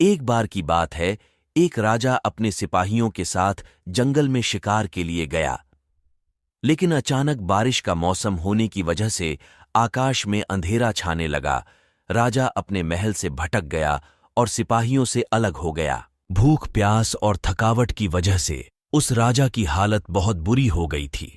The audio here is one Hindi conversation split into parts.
एक बार की बात है, एक राजा अपने सिपाहियों के साथ जंगल में शिकार के लिए गया। लेकिन अचानक बारिश का मौसम होने की वजह से आकाश में अंधेरा छाने लगा। राजा अपने महल से भटक गया और सिपाहियों से अलग हो गया। भूख, प्यास और थकावट की वजह से उस राजा की हालत बहुत बुरी हो गई थी।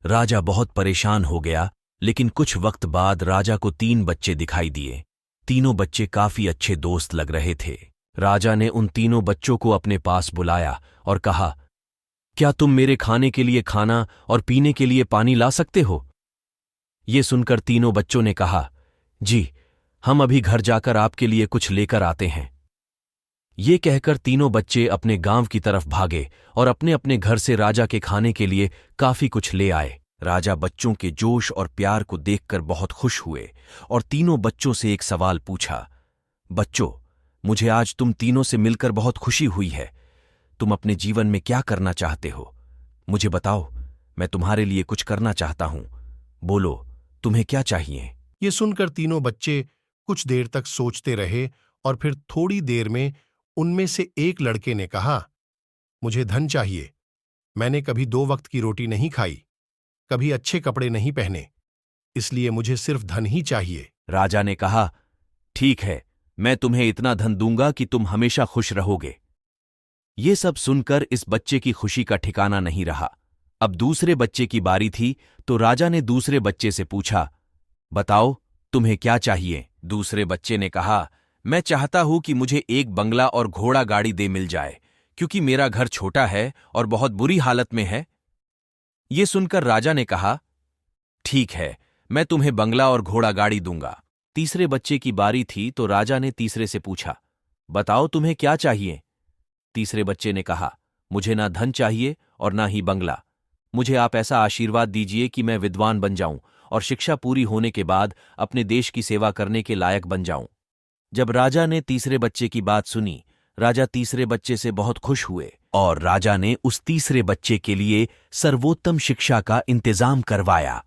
राजा बहुत परेशान हो गया, लेकिन कुछ वक्त बाद राजा को 3 बच्चे दिखाई दिए। तीनों बच्चे काफी अच्छे दोस्त लग रहे थे। राजा ने उन तीनों बच्चों को अपने पास बुलाया और कहा, क्या तुम मेरे खाने के लिए खाना और पीने के लिए पानी ला सकते हो? ये सुनकर तीनों बच्चों ने कहा, जी, हम अभी घर जाकर आपके लिए कुछ लेकर आते हैं। ये कहकर तीनों बच्चे अपने गांव की तरफ भागे और अपने अपने घर से राजा के खाने के लिए काफी कुछ ले आए। राजा बच्चों के जोश और प्यार को देखकर बहुत खुश हुए और तीनों बच्चों से एक सवाल पूछा, बच्चों, मुझे आज तुम तीनों से मिलकर बहुत खुशी हुई है। तुम अपने जीवन में क्या करना चाहते हो? मुझे बताओ, मैं तुम्हारे लिए कुछ करना चाहता हूं। बोलो, तुम्हें क्या चाहिए? ये सुनकर तीनों बच्चे कुछ देर तक सोचते रहे और फिर थोड़ी देर में उनमें से एक लड़के ने कहा, मुझे धन चाहिए। मैंने कभी 2 वक्त की रोटी नहीं खाई, कभी अच्छे कपड़े नहीं पहने, इसलिए मुझे सिर्फ धन ही चाहिए। राजा ने कहा, ठीक है, मैं तुम्हें इतना धन दूंगा कि तुम हमेशा खुश रहोगे। ये सब सुनकर इस बच्चे की खुशी का ठिकाना नहीं रहा। अब दूसरे बच्चे की बारी थी, तो राजा ने दूसरे बच्चे से पूछा, बताओ, तुम्हें क्या चाहिए? दूसरे बच्चे ने कहा, मैं चाहता हूं कि मुझे एक बंगला और घोड़ा गाड़ी दे मिल जाए, क्योंकि मेरा घर छोटा है और बहुत बुरी हालत में है। ये सुनकर राजा ने कहा, ठीक है, मैं तुम्हें बंगला और घोड़ा गाड़ी दूंगा। तीसरे बच्चे की बारी थी, तो राजा ने तीसरे से पूछा, बताओ, तुम्हें क्या चाहिए? तीसरे बच्चे ने कहा, मुझे ना धन चाहिए और ना ही बंगला। मुझे आप ऐसा आशीर्वाद दीजिए कि मैं विद्वान बन जाऊं और शिक्षा पूरी होने के बाद अपने देश की सेवा करने के लायक बन जाऊं। जब राजा ने तीसरे बच्चे की बात सुनी, राजा तीसरे बच्चे से बहुत खुश हुए और राजा ने उस तीसरे बच्चे के लिए सर्वोत्तम शिक्षा का इंतजाम करवाया।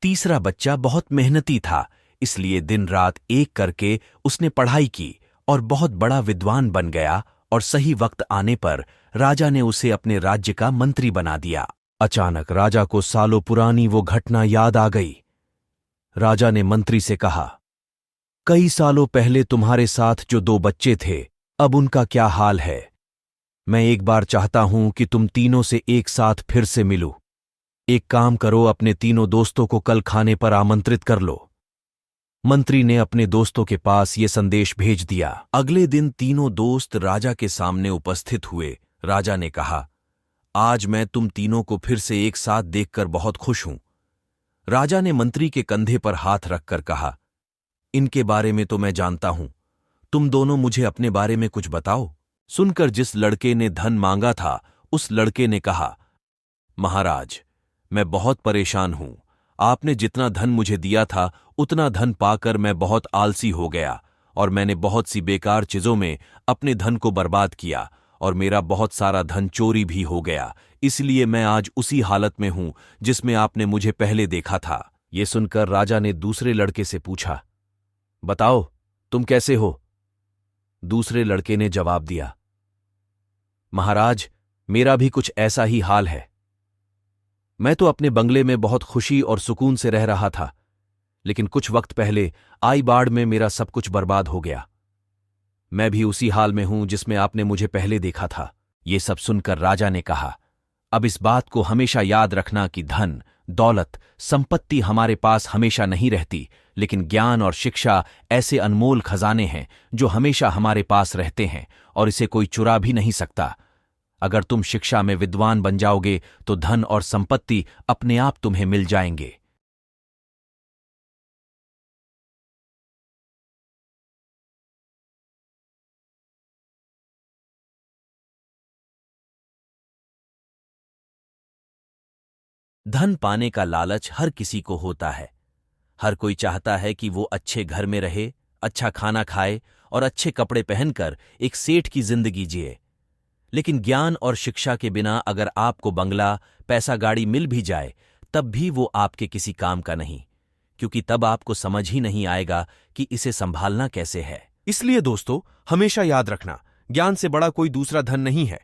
तीसरा बच्चा बहुत मेहनती था, इसलिए दिन रात एक करके उसने पढ़ाई की और बहुत बड़ा विद्वान बन गया और सही वक्त आने पर राजा ने उसे अपने राज्य का मंत्री बना दिया। अचानक राजा को सालों पुरानी वो घटना याद आ गई। राजा ने मंत्री से कहा, कई सालों पहले तुम्हारे साथ जो 2 बच्चे थे, अब उनका क्या हाल है? मैं एक बार चाहता हूं कि तुम तीनों से एक साथ फिर से मिलूं। एक काम करो, अपने तीनों दोस्तों को कल खाने पर आमंत्रित कर लो। मंत्री ने अपने दोस्तों के पास ये संदेश भेज दिया। अगले दिन तीनों दोस्त राजा के सामने उपस्थित हुए। राजा ने कहा, आज मैं तुम तीनों को फिर से एक साथ देखकर बहुत खुश हूं। राजा ने मंत्री के कंधे पर हाथ रखकर कहा, इनके बारे में तो मैं जानता हूं, तुम दोनों मुझे अपने बारे में कुछ बताओ। सुनकर जिस लड़के ने धन मांगा था, उस लड़के ने कहा, महाराज, मैं बहुत परेशान हूं। आपने जितना धन मुझे दिया था, उतना धन पाकर मैं बहुत आलसी हो गया और मैंने बहुत सी बेकार चीजों में अपने धन को बर्बाद किया और मेरा बहुत सारा धन चोरी भी हो गया। इसलिए मैं आज उसी हालत में हूं जिसमें आपने मुझे पहले देखा था। ये सुनकर राजा ने दूसरे लड़के से पूछा, बताओ, तुम कैसे हो? दूसरे लड़के ने जवाब दिया, महाराज, मेरा भी कुछ ऐसा ही हाल है। मैं तो अपने बंगले में बहुत खुशी और सुकून से रह रहा था, लेकिन कुछ वक्त पहले आई बाढ़ में मेरा सब कुछ बर्बाद हो गया। मैं भी उसी हाल में हूं जिसमें आपने मुझे पहले देखा था। ये सब सुनकर राजा ने कहा, अब इस बात को हमेशा याद रखना कि धन, दौलत, संपत्ति हमारे पास हमेशा नहीं रहती, लेकिन ज्ञान और शिक्षा ऐसे अनमोल खजाने हैं जो हमेशा हमारे पास रहते हैं और इसे कोई चुरा भी नहीं सकता। अगर तुम शिक्षा में विद्वान बन जाओगे तो धन और संपत्ति अपने आप तुम्हें मिल जाएंगे। धन पाने का लालच हर किसी को होता है। हर कोई चाहता है कि वो अच्छे घर में रहे, अच्छा खाना खाए और अच्छे कपड़े पहनकर एक सेठ की जिंदगी जिए। लेकिन ज्ञान और शिक्षा के बिना अगर आपको बंगला, पैसा, गाड़ी मिल भी जाए, तब भी वो आपके किसी काम का नहीं, क्योंकि तब आपको समझ ही नहीं आएगा कि इसे संभालना कैसे है। इसलिए दोस्तों, हमेशा याद रखना, ज्ञान से बड़ा कोई दूसरा धन नहीं है।